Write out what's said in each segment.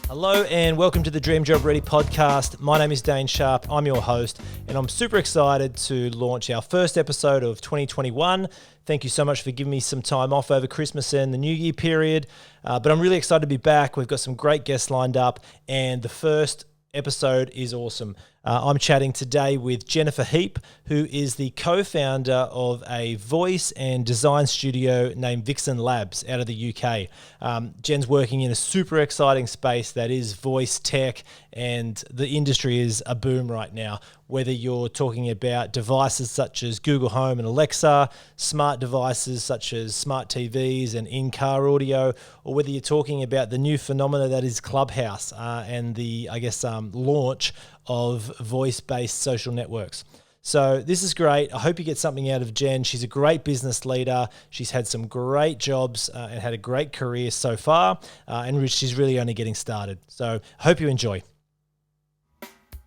Hello and welcome to the Dream Job Ready podcast. My name is Dane Heape. I'm your host and I'm super excited to launch our first episode of 2021. Thank you so much for giving me some time off over Christmas and the New Year period. But I'm really excited to be back. We've got some great guests lined up and the first episode is awesome. I'm chatting today with Jen Heape, who is the co-founder of a voice and design studio named Vixen Labs out of the UK. Jen's working in a super exciting space that is voice tech, and the industry is a boom right now. Whether you're talking about devices such as Google Home and Alexa, smart devices such as smart TVs and in-car audio, or whether you're talking about the new phenomena that is Clubhouse and the, launch of voice-based social networks. So this is great. I hope you get something out of Jen. She's a great business leader. She's had some great jobs and had a great career so far, and she's really only getting started. So I hope you enjoy.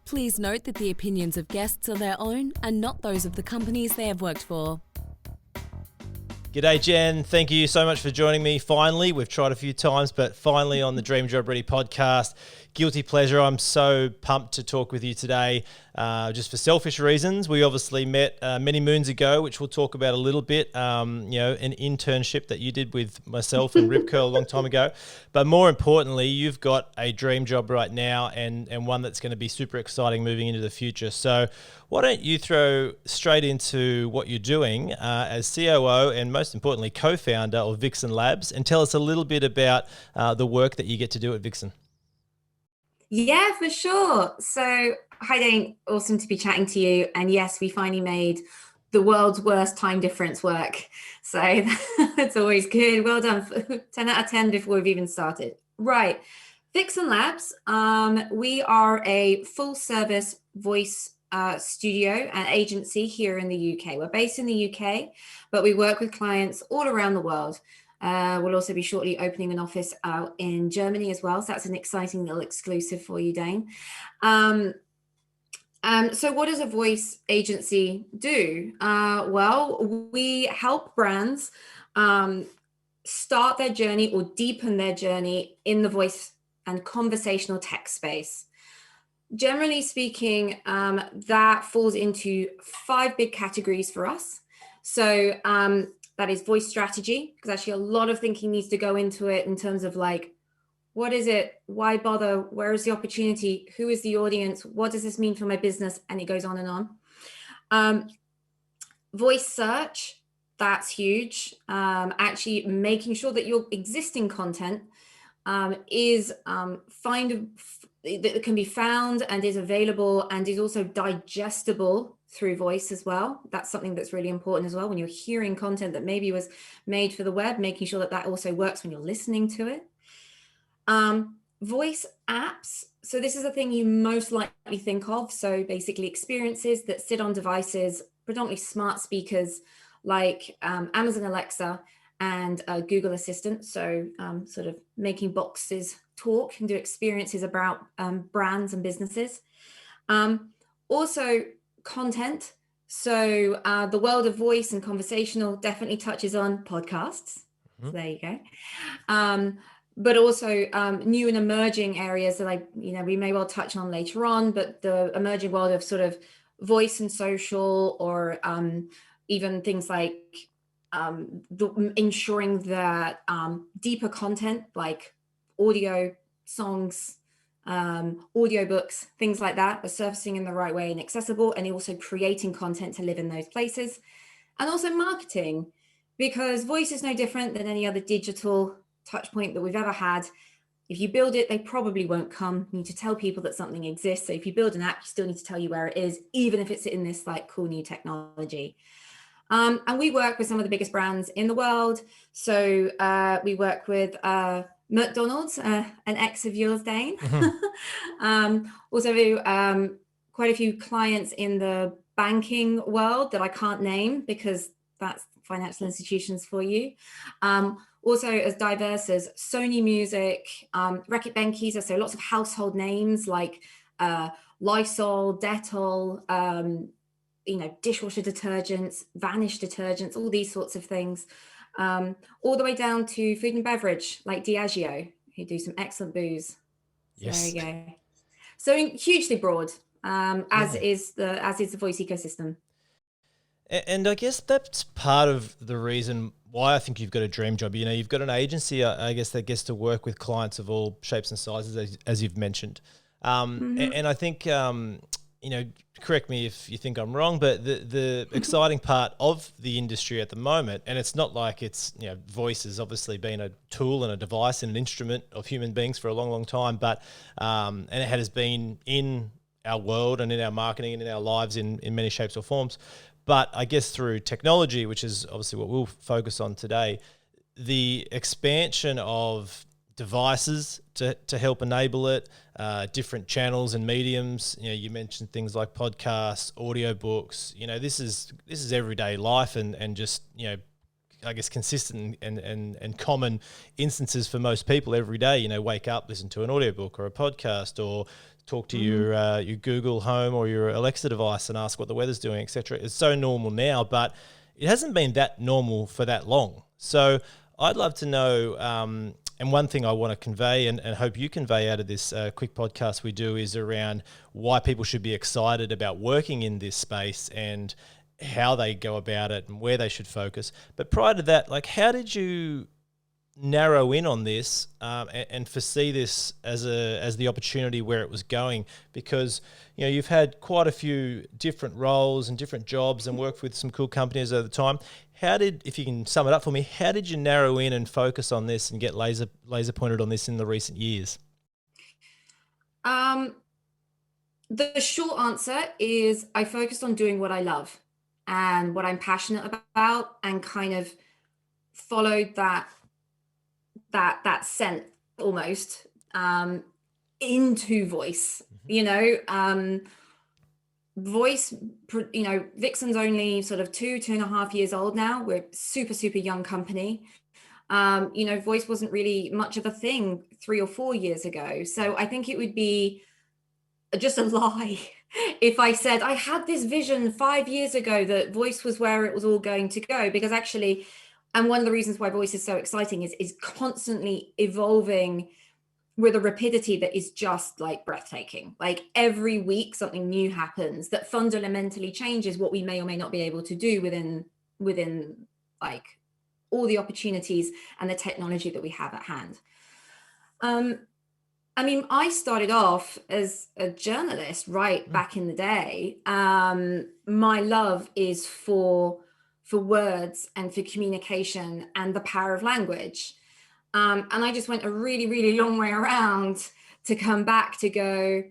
Please note that the opinions of guests are their own and not those of the companies they have worked for. G'day, Jen. Thank you so much for joining me. Finally, we've tried a few times, but finally on the Dream Job Ready podcast. Guilty pleasure. I'm so pumped to talk with you today, just for selfish reasons. We obviously met many moons ago, which we'll talk about a little bit, an internship that you did with myself and Rip Curl a long time ago. But more importantly, you've got a dream job right now and one that's going to be super exciting moving into the future. So why don't you throw straight into what you're doing as COO and most importantly, co-founder of Vixen Labs, and tell us a little bit about the work that you get to do at Vixen. Yeah, for sure. So, hi Dane, awesome to be chatting to you. And yes, we finally made the world's worst time difference work. So that's always good. Well done. 10 out of 10 before we've even started. Right. Vixen Labs. We are a full service voice studio and agency here in the UK. We're based in the UK, but we work with clients all around the world. We'll also be shortly opening an office out in Germany as well. So that's an exciting little exclusive for you, Dane. So what does a voice agency do? Well, we help brands start their journey or deepen their journey in the voice and conversational tech space. Generally speaking, that falls into 5 big categories for us. So that is voice strategy, because actually a lot of thinking needs to go into it in terms of like, what is it? Why bother? Where is the opportunity? Who is the audience? What does this mean for my business? And it goes on and on. Voice search, that's huge. Actually making sure that your existing content is that can be found and is available and is also digestible through voice as well. That's something that's really important as well. When you're hearing content that maybe was made for the web, making sure that that also works when you're listening to it. Voice apps. So this is a thing you most likely think of. So basically experiences that sit on devices, predominantly smart speakers like Amazon Alexa and Google Assistant. So sort of making boxes talk and do experiences about brands and businesses. Also content. So the world of voice and conversational definitely touches on podcasts. Mm-hmm. So there you go. But also new and emerging areas that we may well touch on later on, but the emerging world of sort of voice and social, or even things like ensuring that deeper content like audio, songs, audiobooks, things like that are surfacing in the right way and accessible, and also creating content to live in those places. And also marketing, because voice is no different than any other digital touch point that we've ever had. If you build it, they probably won't come. You need to tell people that something exists. So if you build an app, you still need to tell you where it is, even if it's in this like cool new technology. And we work with some of the biggest brands in the world. So we work with McDonald's, an ex of yours, Dane. Mm-hmm. Also, quite a few clients in the banking world that I can't name because that's financial institutions for you. Also as diverse as Sony Music, Reckitt Benckiser, so lots of household names like Lysol, Dettol, dishwasher detergents, Vanish detergents, all these sorts of things, all the way down to food and beverage like Diageo, who do some excellent booze. So there Yes. you go. So hugely broad, as Yeah. is the voice ecosystem. And I guess that's part of the reason why I think you've got a dream job. You know, you've got an agency, I guess, that gets to work with clients of all shapes and sizes, as you've mentioned. And I think, you know, correct me if you think I'm wrong, but the exciting part of the industry at the moment, and it's not like it's, you know, voice has obviously been a tool and a device and an instrument of human beings for a long, long time, but and it has been in our world and in our marketing and in our lives in many shapes or forms. But I guess through technology, which is obviously what we'll focus on today, the expansion of devices to help enable it, different channels and mediums. You know, you mentioned things like podcasts, audiobooks. You know, this is everyday life and just, you know, I guess consistent and common instances for most people every day. You know, wake up, listen to an audiobook or a podcast, or talk to your Google Home or your Alexa device and ask what the weather's doing, etc. It's so normal now, but it hasn't been that normal for that long. So I'd love to know, and one thing I want to convey and hope you convey out of this quick podcast we do is around why people should be excited about working in this space and how they go about it and where they should focus. But prior to that, like, how did you narrow in on this and foresee this as the opportunity where it was going? Because, you know, you've had quite a few different roles and different jobs and worked with some cool companies over the time. If you can sum it up for me, how did you narrow in and focus on this and get laser pointed on this in the recent years? The short answer is I focused on doing what I love and what I'm passionate about, and kind of followed that scent almost into voice. You know, voice, you know, Vixen's only sort of 2.5 years old now. We're super young company. You know, voice wasn't really much of a thing 3 or 4 years ago. So I think it would be just a lie if I said I had this vision 5 years ago that voice was where it was all going to go, because actually, and one of the reasons why voice is so exciting is constantly evolving with a rapidity that is just like breathtaking. Like every week something new happens that fundamentally changes what we may or may not be able to do within like all the opportunities and the technology that we have at hand. I mean, I started off as a journalist right back in the day. My love is for words and for communication and the power of language. And I just went a really long way around to come back to go,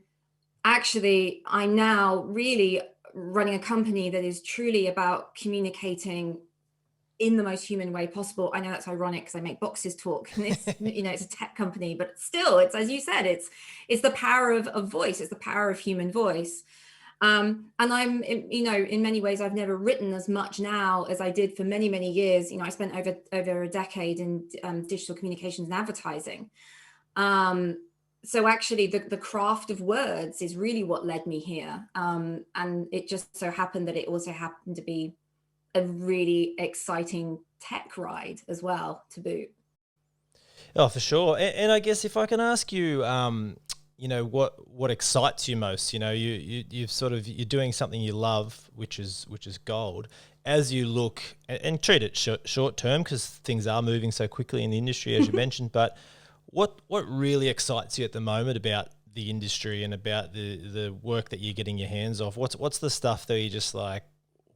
actually, I'm now really running a company that is truly about communicating in the most human way possible. I know that's ironic because I make boxes talk and it's, you know, it's a tech company, but still, it's, as you said, it's the power of voice. It's the power of human voice. And I'm, you know, in many ways, I've never written as much now as I did for many years. You know, I spent over a decade in digital communications and advertising. So actually the craft of words is really what led me here. And it just so happened that it also happened to be a really exciting tech ride as well to boot. Oh, for sure. And I guess if I can ask you, you know, what excites you most? You know, you've sort of, you're doing something you love, which is gold. As you look and treat it short term, because things are moving so quickly in the industry, as you mentioned. But what really excites you at the moment about the industry and about the work that you're getting your hands off? What's the stuff that you're just like,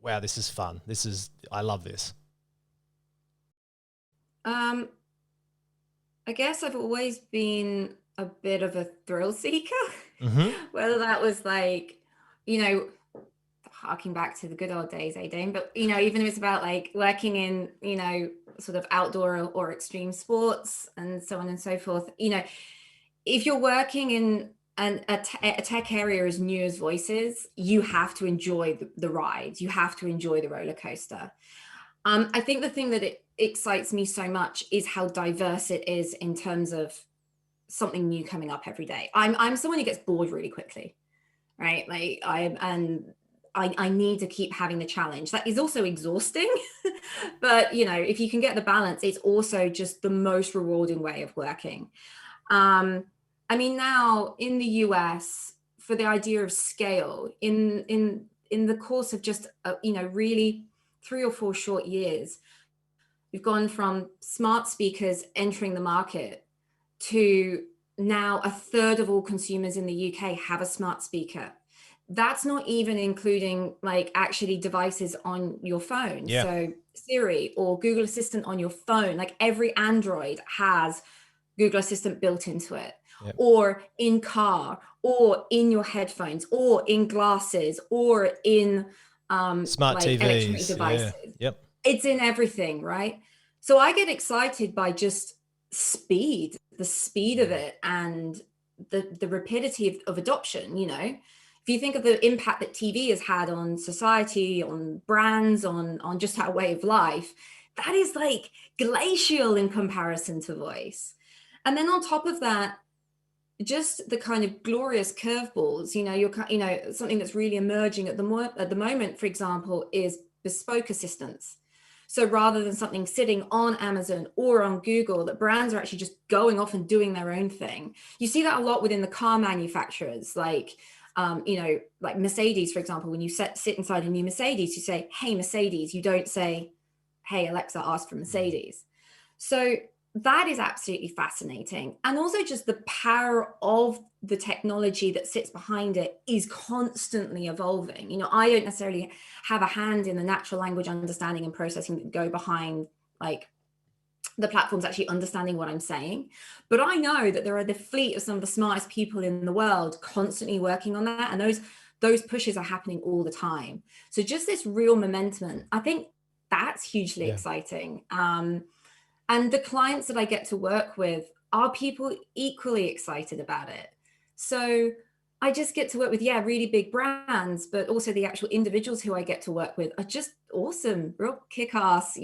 wow, this is fun. I love this. I guess I've always been a bit of a thrill seeker, whether that was like, you know, harking back to the good old days, Dane, but, you know, even if it's about like working in, you know, sort of outdoor or extreme sports and so on and so forth, you know, if you're working in a tech area as new as voices, you have to enjoy the ride. You have to enjoy the roller coaster. I think the thing that it excites me so much is how diverse it is in terms of something new coming up every day. I'm someone who gets bored really quickly, right? Like I need to keep having the challenge. That is also exhausting, but you know, if you can get the balance, it's also just the most rewarding way of working. I mean, now in the US, for the idea of scale, in the course of just really 3 or 4 short years, we've gone from smart speakers entering the market to now a third of all consumers in the UK have a smart speaker. That's not even including like actually devices on your phone. Yeah. So Siri or Google Assistant on your phone, like every Android has Google Assistant built into it. Yep. Or in car, or in your headphones, or in glasses, or in Smart like TVs, electronic devices. Yeah. Yep. It's in everything, right? So I get excited by just the speed of it, and the rapidity of adoption. If you think of the impact that TV has had on society, on brands, on just our way of life, that is like glacial in comparison to voice. And then on top of that, just the kind of glorious curveballs, something that's really emerging at the moment, for example, is bespoke assistants. So rather than something sitting on Amazon or on Google, that brands are actually just going off and doing their own thing. You see that a lot within the car manufacturers, like Mercedes, for example. When you sit inside a new Mercedes, you say, "Hey, Mercedes." You don't say, "Hey, Alexa, ask for Mercedes." So that is absolutely fascinating. And also just the power of the technology that sits behind it is constantly evolving. I don't necessarily have a hand in the natural language understanding and processing that go behind like the platforms actually understanding what I'm saying. But I know that there are the fleet of some of the smartest people in the world constantly working on that. And those pushes are happening all the time. So just this real momentum, I think that's hugely exciting. And the clients that I get to work with are people equally excited about it. So I just get to work with, really big brands, but also the actual individuals who I get to work with are just awesome, real kick-ass,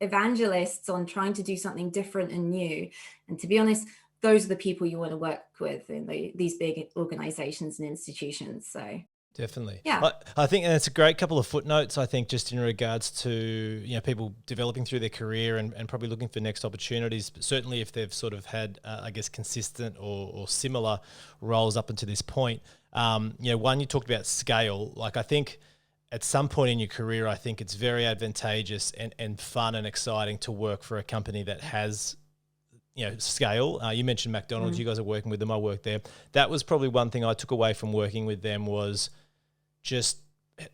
evangelists on trying to do something different and new. And to be honest, those are the people you want to work with in these big organizations and institutions. So definitely. Yeah. I think that's a great couple of footnotes, I think, just in regards to, people developing through their career and probably looking for next opportunities, but certainly if they've sort of had, consistent or similar roles up until this point. One, you talked about scale. Like, I think at some point in your career, I think it's very advantageous and fun and exciting to work for a company that has scale. You mentioned McDonald's. You guys are working with them. I work there. That was probably one thing I took away from working with them was just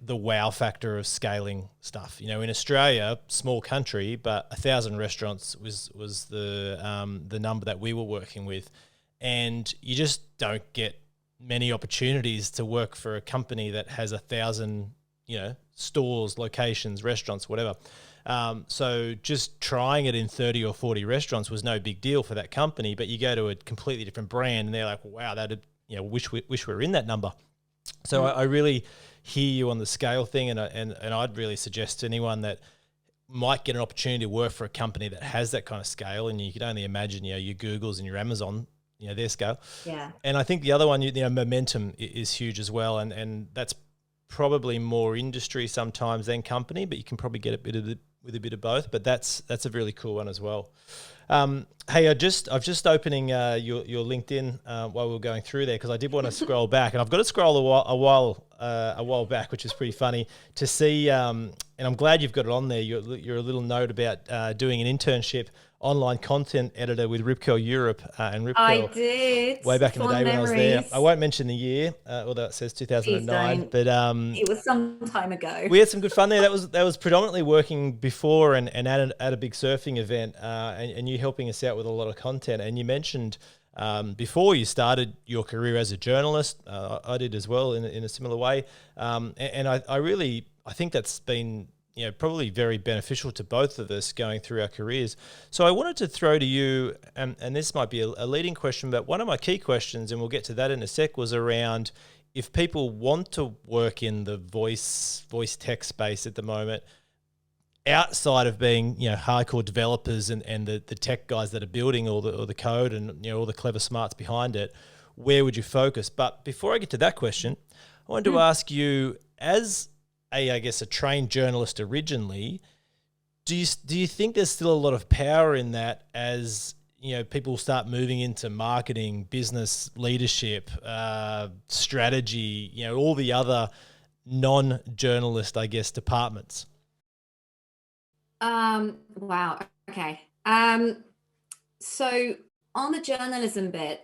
the wow factor of scaling stuff. In Australia, small country, but 1,000 restaurants was the number that we were working with, and you just don't get many opportunities to work for a company that has 1,000, stores, locations, restaurants, whatever. So just trying it in 30 or 40 restaurants was no big deal for that company, but you go to a completely different brand and they're like, wow, wish we were in that number. So I really hear you on the scale thing, and I'd really suggest to anyone that might get an opportunity to work for a company that has that kind of scale, and you could only imagine, your Googles and your Amazon, their scale. Yeah. And I think the other one, momentum is huge as well, and that's probably more industry sometimes than company, but you can probably get with a bit of both. But that's a really cool one as well. Hey, I've just opening your LinkedIn while we were going through there, because I did want to scroll back, and I've got to scroll a while back, which is pretty funny to see. And I'm glad you've got it on there. You're a little note about doing an internship, online content editor with Rip Curl Europe and Rip Curl. I did. Way back in the day when I was there. I won't mention the year, although it says 2009. But it was some time ago. We had some good fun there. That was predominantly working before and at a big surfing event, and you helping us out with a lot of content. And you mentioned before you started your career as a journalist, I did as well in a similar way. And I think that's been probably very beneficial to both of us going through our careers. So I wanted to throw to you, and this might be a leading question, but one of my key questions, and we'll get to that in a sec, was around if people want to work in the voice tech space at the moment, outside of being hardcore developers and the tech guys that are building all the code and all the clever smarts behind it, where would you focus? But before I get to that question, I wanted to ask you, as a trained journalist originally, do you think there's still a lot of power in that, as people start moving into marketing, business leadership, strategy, all the other non-journalist, I guess, departments? Wow. Okay. So on the journalism bit,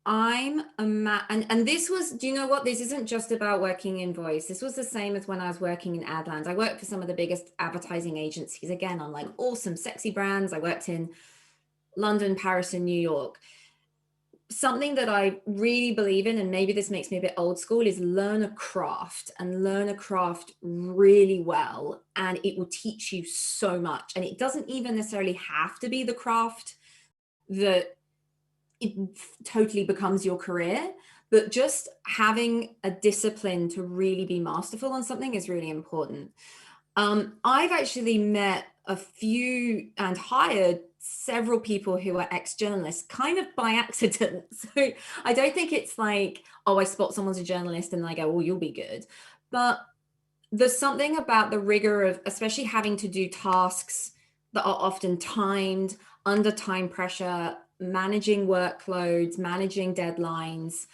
and this was, do you know what? This isn't just about working in voice. This was the same as when I was working in Adland. I worked for some of the biggest advertising agencies, again, on like awesome, sexy brands. I worked in London, Paris, and New York. Something that I really believe in, and maybe this makes me a bit old school, is learn a craft really well, and it will teach you so much. And it doesn't even necessarily have to be the craft that it totally becomes your career, but just having a discipline to really be masterful on something is really important. I've actually met a few and hired several people who are ex-journalists kind of by accident. So I don't think it's like, oh, I spot someone's a journalist and I go, well, you'll be good. But there's something about the rigor of especially having to do tasks that are often timed, under time pressure, managing workloads, managing deadlines,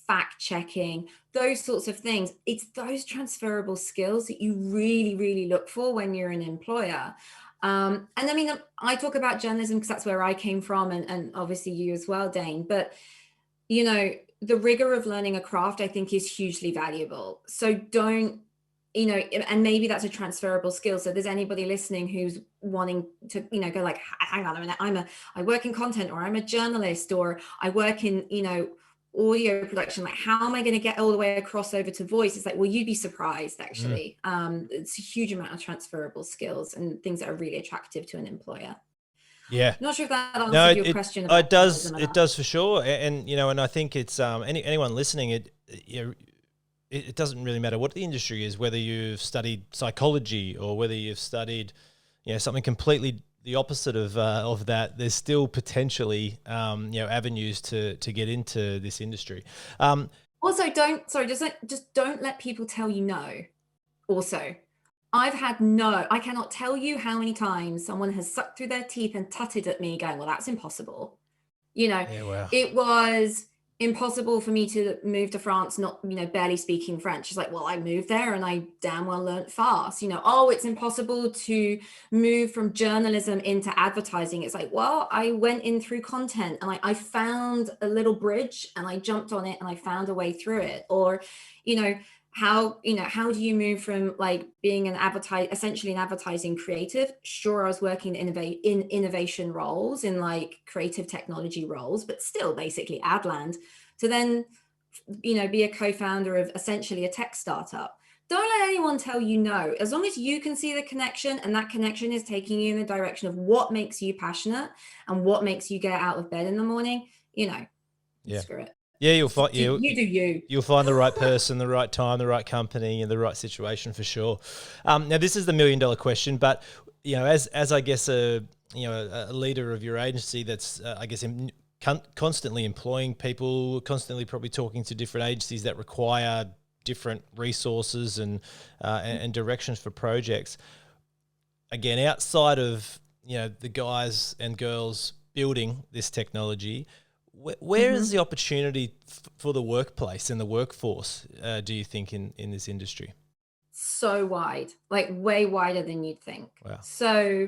fact checking, those sorts of things. It's those transferable skills that you really, really look for when you're an employer. And I mean, I talk about journalism because that's where I came from, and obviously you as well, Dane. But, the rigor of learning a craft, I think, is hugely valuable. So don't, and maybe that's a transferable skill. So there's anybody listening who's wanting to, go like, hang on a minute, I work in content, or I'm a journalist, or I work in, audio production. Like, how am I going to get all the way across over to voice? It's like, well, you'd be surprised, actually. It's a huge amount of transferable skills and things that are really attractive to an employer. Yeah. Not sure if that answered your question. About it does for sure. And, and I think it's, anyone listening, it doesn't really matter what the industry is, whether you've studied psychology or whether you've studied, something completely the opposite of that. There's still potentially, avenues to get into this industry. Also, just don't let people tell you no. Also, I cannot tell you how many times someone has sucked through their teeth and tutted at me going, well, that's impossible. Yeah, wow. It was impossible for me to move to France, not, barely speaking French. It's like, well, I moved there and I damn well learned fast, it's impossible to move from journalism into advertising. It's like, well, I went in through content and I found a little bridge and I jumped on it and I found a way through it. Or, how do you move from like being essentially an advertising creative? Sure, I was working in innovation roles, in like creative technology roles, but still basically Adland, to then, be a co-founder of essentially a tech startup. Don't let anyone tell you no. As long as you can see the connection, and that connection is taking you in the direction of what makes you passionate and what makes you get out of bed in the morning, screw it. Yeah, you'll find you do you. You'll find the right person, the right time, the right company, and the right situation for sure. Now, this is the $1 million question, but as I guess a leader of your agency that's constantly employing people, constantly probably talking to different agencies that require different resources and directions for projects. Again, outside of the guys and girls building this technology, where is the opportunity for the workplace and the workforce, do you think, in this industry? So wide, like way wider than you'd think. Wow. So,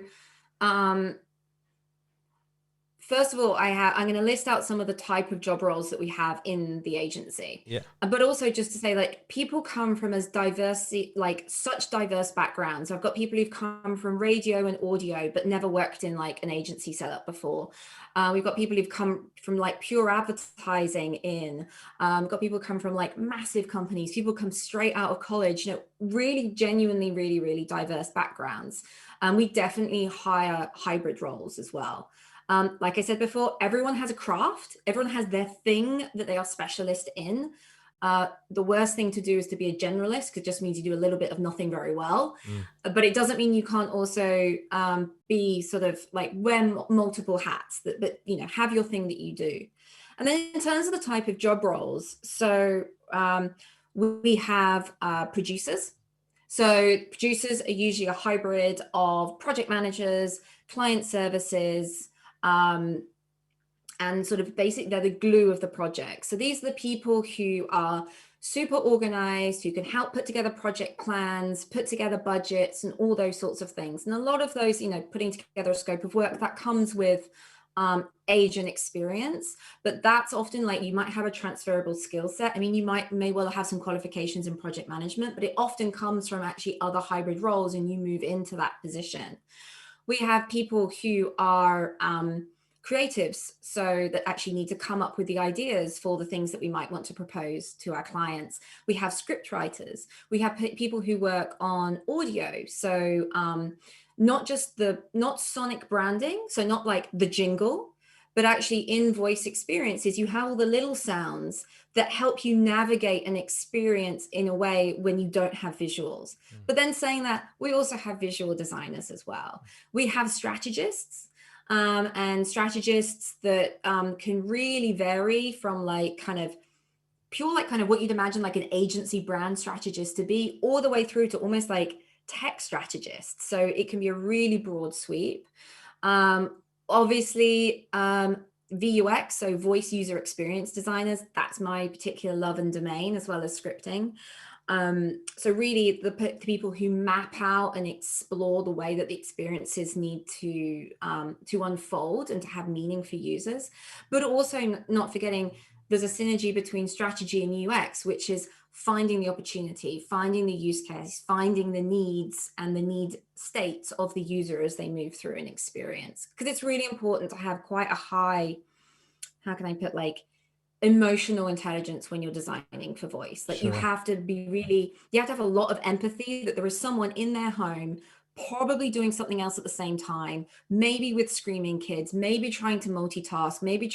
first of all, I'm going to list out some of the type of job roles that we have in the agency. Yeah. But also just to say, like, people come from such diverse backgrounds. I've got people who've come from radio and audio, but never worked in like an agency setup before. We've got people who've come from like pure advertising we've got people who come from like massive companies, people come straight out of college, really genuinely, really, really diverse backgrounds. We definitely hire hybrid roles as well. Like I said before, everyone has a craft, everyone has their thing that they are specialist in. The worst thing to do is to be a generalist, because it just means you do a little bit of nothing very well. But it doesn't mean you can't also be sort of like wear multiple hats, but have your thing that you do. And then in terms of the type of job roles, so we have producers. So producers are usually a hybrid of project managers, client services, And sort of basically they're the glue of the project. So these are the people who are super organized, who can help put together project plans, put together budgets and all those sorts of things. And a lot of those, putting together a scope of work, that comes with age and experience, but that's often like you might have a transferable skill set. I mean, you may well have some qualifications in project management, but it often comes from actually other hybrid roles and you move into that position. We have people who are creatives, so that actually need to come up with the ideas for the things that we might want to propose to our clients. We have script writers. We have people who work on audio. So not sonic branding, so not like the jingle, but actually in voice experiences, you have all the little sounds that help you navigate an experience in a way when you don't have visuals. But then saying that, we also have visual designers as well. We have strategists. And strategists that can really vary from like kind of pure, like kind of what you'd imagine like an agency brand strategist to be, all the way through to almost like tech strategists. So it can be a really broad sweep. Obviously, VUX, so voice user experience designers, that's my particular love and domain, as well as scripting. So really the people who map out and explore the way that the experiences need to unfold and to have meaning for users, but also not forgetting there's a synergy between strategy and UX, which is finding the opportunity, finding the use case, finding the needs and the need states of the user as they move through an experience. Because it's really important to have quite a high, how can I put, like, emotional intelligence when you're designing for voice. Like, sure. You have to have a lot of empathy that there is someone in their home probably doing something else at the same time, maybe with screaming kids, maybe trying to multitask, maybe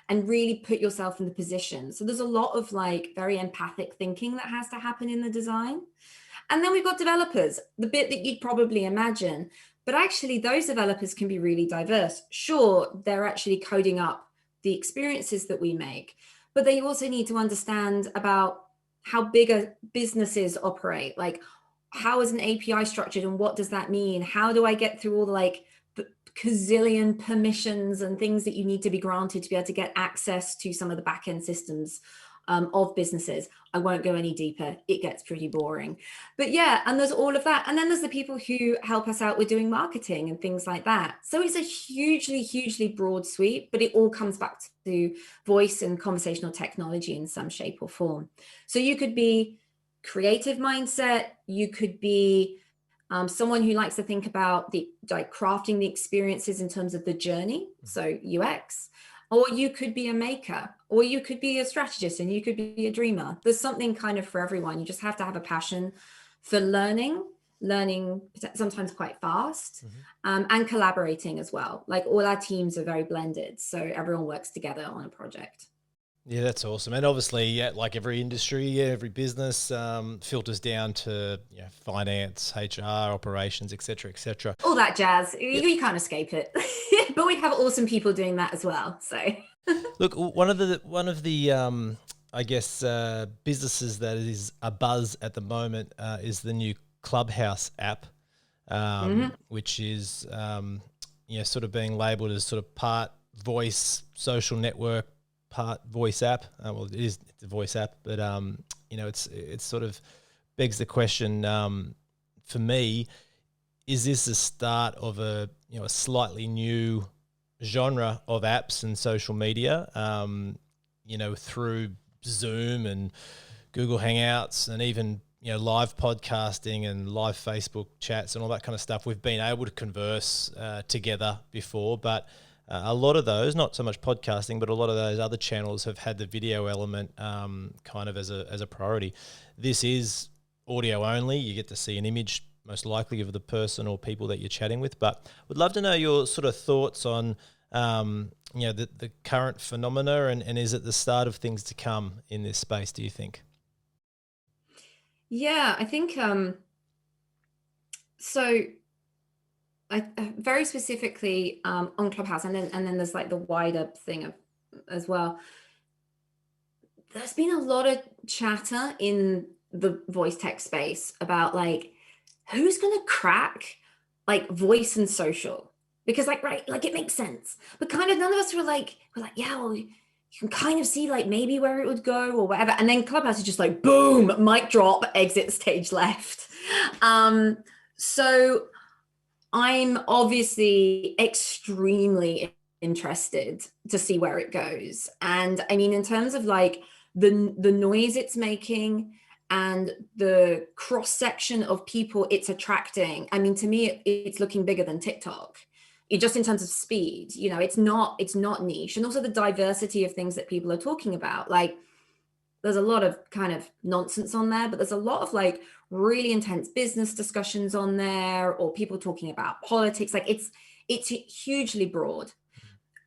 and really put yourself in the position. So there's a lot of like very empathic thinking that has to happen in the design. And then we've got developers, the bit that you'd probably imagine, but actually those developers can be really diverse. Sure, they're actually coding up the experiences that we make, but they also need to understand about how bigger businesses operate. Like, how is an API structured and what does that mean? How do I get through all the like gazillion permissions and things that you need to be granted to be able to get access to some of the backend systems of businesses? I won't go any deeper. It gets pretty boring. But yeah, and there's all of that. And then there's the people who help us out with doing marketing and things like that. So it's a hugely, hugely broad sweep, but it all comes back to voice and conversational technology in some shape or form. So you could be creative mindset, you could be someone who likes to think about the like crafting the experiences in terms of the journey, so UX, or you could be a maker, or you could be a strategist, and you could be a dreamer. There's something kind of for everyone. You just have to have a passion for learning sometimes quite fast, and collaborating as well. Like, all our teams are very blended, so everyone works together on a project. Yeah, that's awesome. And obviously, yeah, like every industry, every business filters down to finance, HR, operations, etc. All that jazz. You can't escape it. But we have awesome people doing that as well. So look, one of the I guess businesses that is a buzz at the moment is the new Clubhouse app, which is sort of being labelled as sort of part voice social network, part voice app. Well, it's a voice app, but it's sort of begs the question for me: is this the start of a slightly new genre of apps and social media? Through Zoom and Google Hangouts and even live podcasting and live Facebook chats and all that kind of stuff, we've been able to converse together before, but a lot of those, not so much podcasting, but a lot of those other channels have had the video element kind of as a priority. This is audio only. You get to see an image, most likely, of the person or people that you're chatting with. But would love to know your sort of thoughts on the current phenomena, and is it the start of things to come in this space, do you think? Yeah, I think so. I very specifically on Clubhouse, and then there's like the wider thing as well. There's been a lot of chatter in the voice tech space about like who's going to crack like voice and social. because right, like it makes sense, but kind of none of us were like, yeah, well, you can kind of see like maybe where it would go or whatever. And then Clubhouse is just like, boom, mic drop, exit stage left. So I'm obviously extremely interested to see where it goes. And I mean, in terms of like the noise it's making and the cross section of people it's attracting, I mean, to me, it's looking bigger than TikTok. Just in terms of speed, it's not niche. And also the diversity of things that people are talking about. Like, there's a lot of kind of nonsense on there, but there's a lot of like really intense business discussions on there, or people talking about politics. Like it's hugely broad.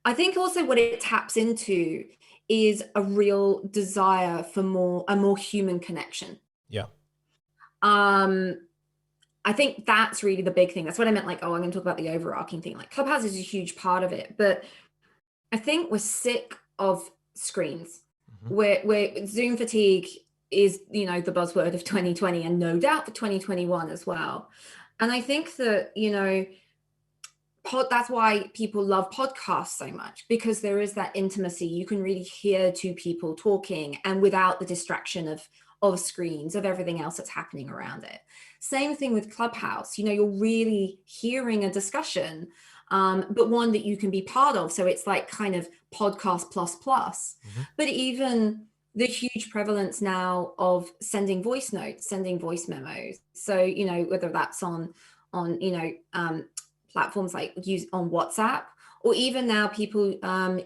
I think also what it taps into is a real desire for a more human connection. Yeah. I think that's really the big thing. That's what I meant. Like, I'm going to talk about the overarching thing. Like, Clubhouse is a huge part of it, but I think we're sick of screens. We're Zoom fatigue is, the buzzword of 2020, and no doubt for 2021 as well. And I think that, that's why people love podcasts so much, because there is that intimacy. You can really hear two people talking, and without the distraction of screens, of everything else that's happening around it. Same thing with Clubhouse. You're really hearing a discussion, but one that you can be part of. So it's like kind of podcast plus. But even the huge prevalence now of sending voice notes, sending voice memos. So, whether that's on platforms like on WhatsApp, or even now people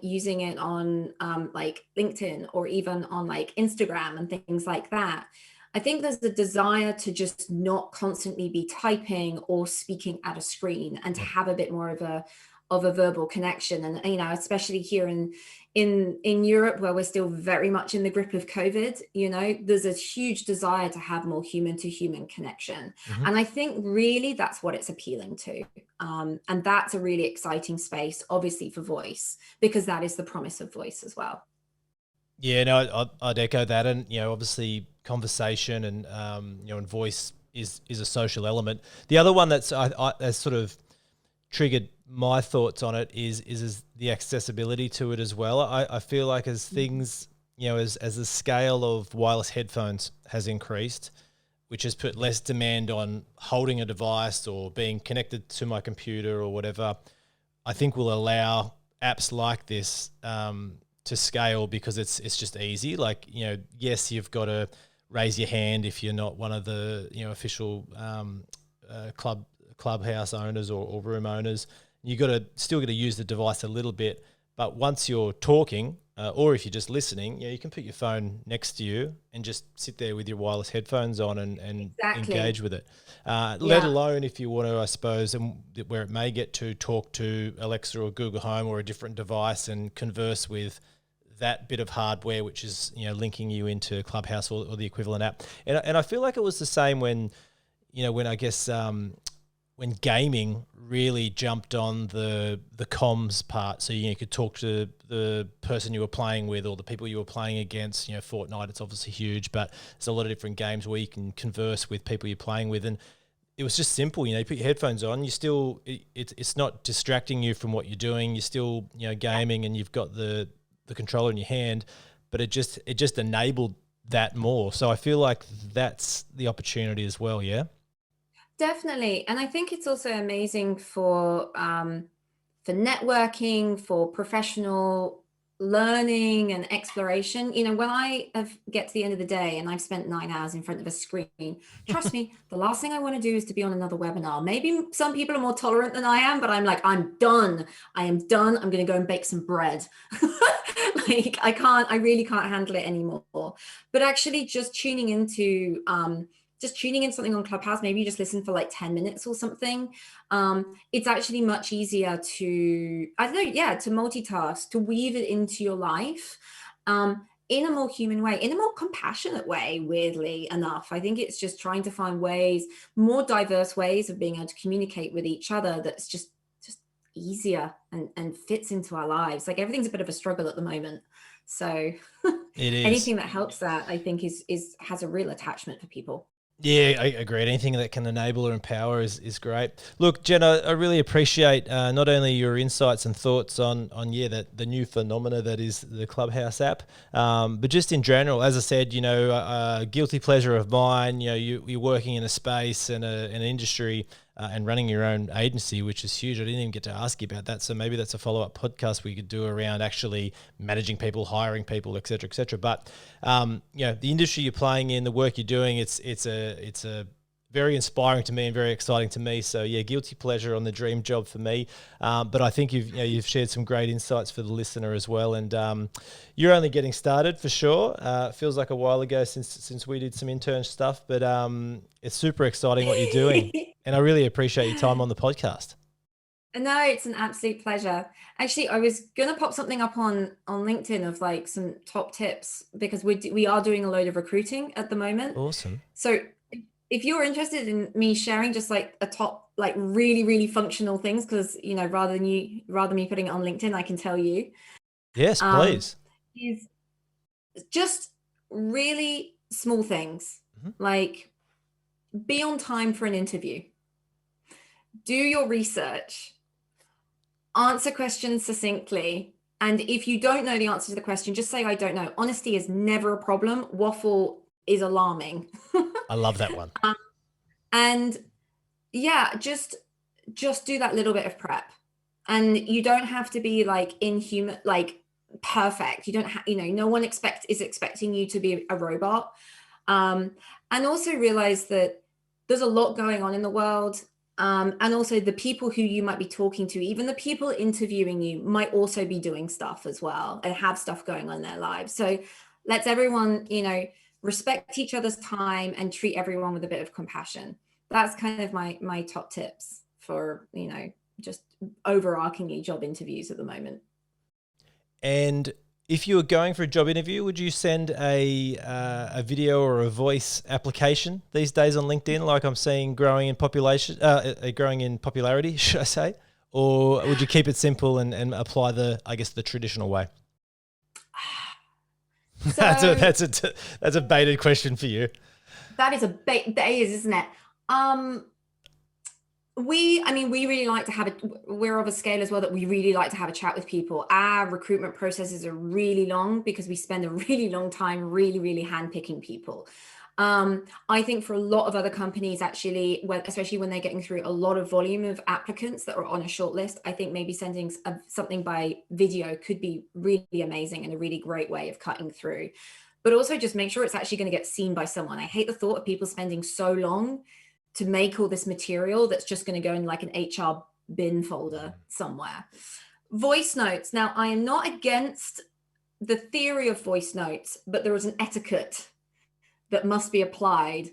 using it on like LinkedIn, or even on like Instagram and things like that. I think there's a desire to just not constantly be typing or speaking at a screen, and to have a bit more of a verbal connection. And especially here in Europe, where we're still very much in the grip of COVID, there's a huge desire to have more human to human connection. And I think really that's what it's appealing to. And that's a really exciting space, obviously, for voice, because that is the promise of voice as well. Yeah, no, I'd echo that. And, obviously conversation and, and voice is a social element. The other one that's sort of triggered my thoughts on it is the accessibility to it as well. I feel like as things, as the scale of wireless headphones has increased, which has put less demand on holding a device or being connected to my computer or whatever, I think will allow apps like this to scale, because it's just easy. Like, yes, you've got to raise your hand if you're not one of the official Clubhouse owners or room owners. You still got to use the device a little bit, but once you're talking, or if you're just listening, you can put your phone next to you and just sit there with your wireless headphones on and Exactly. engage with it. Let alone if you want to, I suppose, and where it may get to, talk to Alexa or Google Home or a different device and converse with that bit of hardware, which is linking you into Clubhouse or the equivalent app. And I feel like it was the same when I guess when gaming really jumped on the comms part. So you could talk to the person you were playing with or the people you were playing against. Fortnite, it's obviously huge, but there's a lot of different games where you can converse with people you're playing with. And it was just simple. You put your headphones on, you still, it's not distracting you from what you're doing. You're still, gaming, and you've got the controller in your hand, but it just enabled that more. So I feel like that's the opportunity as well. Yeah. Definitely. And I think it's also amazing for networking, for professional learning and exploration. When I get to the end of the day and I've spent 9 hours in front of a screen, trust me, the last thing I want to do is to be on another webinar. Maybe some people are more tolerant than I am, but I'm like, I'm done. I am done. I'm going to go and bake some bread. Like, I really can't handle it anymore. But actually just tuning into something on Clubhouse, maybe you just listen for like 10 minutes or something. It's actually much easier to multitask, to weave it into your life in a more human way, in a more compassionate way, weirdly enough. I think it's just trying to find more diverse ways of being able to communicate with each other that's just easier and fits into our lives. Like, everything's a bit of a struggle at the moment. So It is. Anything that helps that, I think, has a real attachment for people. Yeah, I agree. Anything that can enable or empower is great. Look, Jen, I really appreciate not only your insights and thoughts on the new phenomena that is the Clubhouse app, but just in general. As I said, guilty pleasure of mine. You're working in a space and an industry and running your own agency, which is huge. I didn't even get to ask you about that, so maybe that's a follow-up podcast we could do around actually managing people, hiring people, et cetera, et cetera. But the industry you're playing in, the work you're doing, it's a very inspiring to me and very exciting to me. So yeah, guilty pleasure on the dream job for me. But I think you've shared some great insights for the listener as well. And you're only getting started for sure. It feels like a while ago since we did some intern stuff, but it's super exciting what you're doing. And I really appreciate your time on the podcast. No, it's an absolute pleasure. Actually, I was gonna pop something up on LinkedIn of like some top tips, because we are doing a load of recruiting at the moment. Awesome. So if you're interested in me sharing just like a top, like really, really functional things, because rather than me putting it on LinkedIn, I can tell you. Yes, please. Is just really small things, like be on time for an interview, do your research, answer questions succinctly. And if you don't know the answer to the question, just say, I don't know. Honesty is never a problem. Waffle is alarming. I love that one. And yeah, just do that little bit of prep. And you don't have to be like inhuman, like perfect. You don't have, no one is expecting you to be a robot. And also realize that there's a lot going on in the world. And also the people who you might be talking to, even the people interviewing you, might also be doing stuff as well and have stuff going on in their lives. So let's everyone, respect each other's time and treat everyone with a bit of compassion. That's kind of my top tips for, just overarchingly job interviews at the moment. And if you were going for a job interview, would you send a video or a voice application these days on LinkedIn, like I'm seeing growing in popularity, should I say? Or would you keep it simple and apply the traditional way? So, that's a baited question for you. That is isn't it? We really like to have we're of a scale as well that we really like to have a chat with people. Our recruitment processes are really long because we spend a really long time really, really handpicking people. I think for a lot of other companies, actually, especially when they're getting through a lot of volume of applicants that are on a short list, I think maybe sending something by video could be really amazing and a really great way of cutting through. But also just make sure it's actually going to get seen by someone. I hate the thought of people spending so long to make all this material that's just going to go in like an HR bin folder somewhere. Voice notes. Now, I am not against the theory of voice notes, but there is an etiquette that must be applied.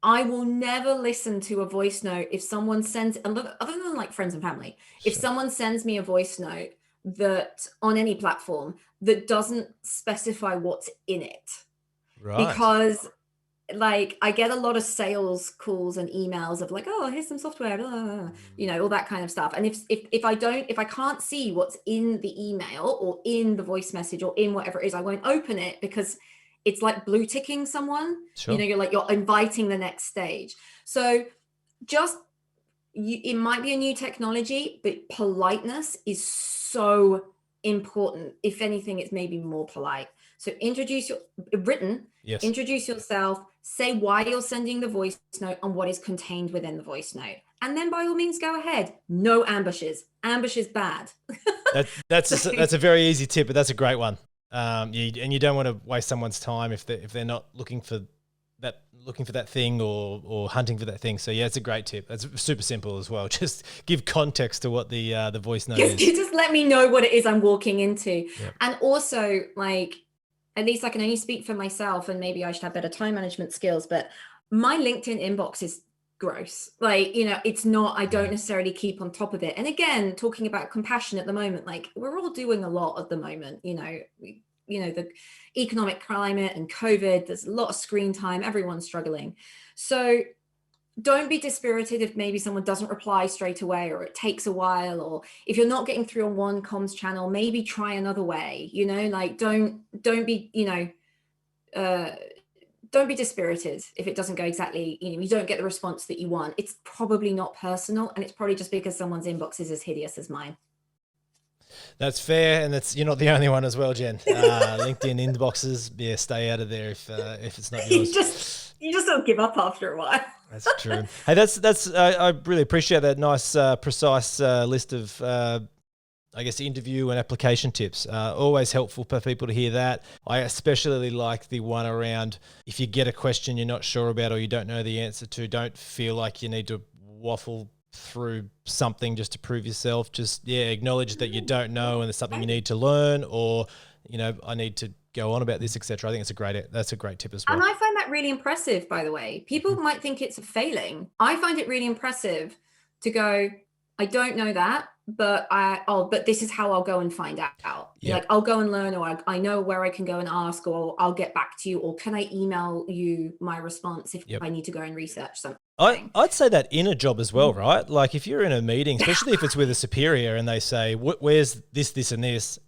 I will never listen to a voice note if someone sends, other than like friends and family, if someone sends me a voice note that on any platform that doesn't specify what's in it. Right. Because like I get a lot of sales calls and emails of like, oh, here's some software, all that kind of stuff. And if I can't see what's in the email or in the voice message or in whatever it is, I won't open it, because it's like blue ticking someone. Sure. You're inviting the next stage. So it might be a new technology, but politeness is so important. If anything, it's maybe more polite. So introduce yourself, say why you're sending the voice note and what is contained within the voice note. And then by all means, go ahead. No ambushes. Ambush is bad. That's a very easy tip, but that's a great one. You don't want to waste someone's time if they're not looking for that thing or hunting for that thing. So yeah, it's a great tip. That's super simple as well. Just give context to what the voice note is. You just let me know what it is I'm walking into. Yep. And also, like, at least I can only speak for myself, and maybe I should have better time management skills, but my LinkedIn inbox is gross. Like, it's not, I don't necessarily keep on top of it. And again, talking about compassion at the moment, like we're all doing a lot at the moment, the economic climate and COVID, there's a lot of screen time, everyone's struggling. So don't be dispirited if maybe someone doesn't reply straight away, or it takes a while, or if you're not getting through on one comms channel, maybe try another way, like don't be, don't be dispirited if it doesn't go exactly, you don't get the response that you want. It's probably not personal, and it's probably just because someone's inbox is as hideous as mine. That's fair, and you're not the only one as well, Jen. LinkedIn inboxes, stay out of there if it's not yours. You just don't give up after a while. That's true. Hey, that's I really appreciate that nice, precise list of interview and application tips. Always helpful for people to hear that. I especially like the one around, if you get a question you're not sure about or you don't know the answer to, don't feel like you need to waffle through something just to prove yourself. Just acknowledge that you don't know and there's something you need to learn, or I need to go on about this, etc. I think that's a great tip as well. And I find that really impressive, by the way. People might think it's a failing. I find it really impressive to go, I don't know that, but but this is how I'll go and find out. Yep. Like, I'll go and learn, or I know where I can go and ask, or I'll get back to you, or can I email you my response if I need to go and research something. I'd say that in a job as well, right? Like, if you're in a meeting, especially if it's with a superior and they say, where's this and this,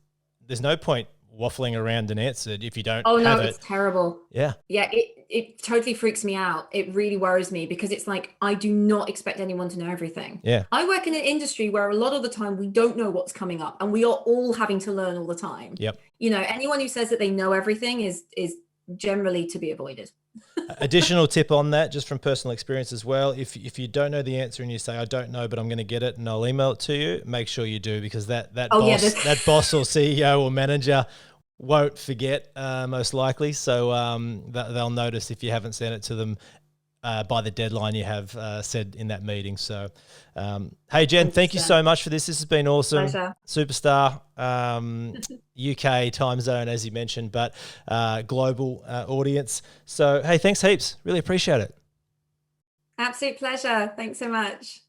there's no point waffling around and answered if you don't have it. It's terrible. Yeah. It totally freaks me out. It really worries me, because it's like, I do not expect anyone to know everything. Yeah. I work in an industry where a lot of the time we don't know what's coming up, and we are all having to learn all the time. Yep. Anyone who says that they know everything is generally to be avoided. Additional tip on that, just from personal experience as well. If you don't know the answer and you say, I don't know, but I'm going to get it and I'll email it to you, make sure you do, because that boss or CEO or manager won't forget, most likely. So they'll notice if you haven't sent it to them by the deadline you have said in that meeting. So, hey, Jen, 100%. Thank you so much for this. This has been awesome. Pleasure. Superstar, UK time zone, as you mentioned, but global audience. So, hey, thanks heaps. Really appreciate it. Absolute pleasure. Thanks so much.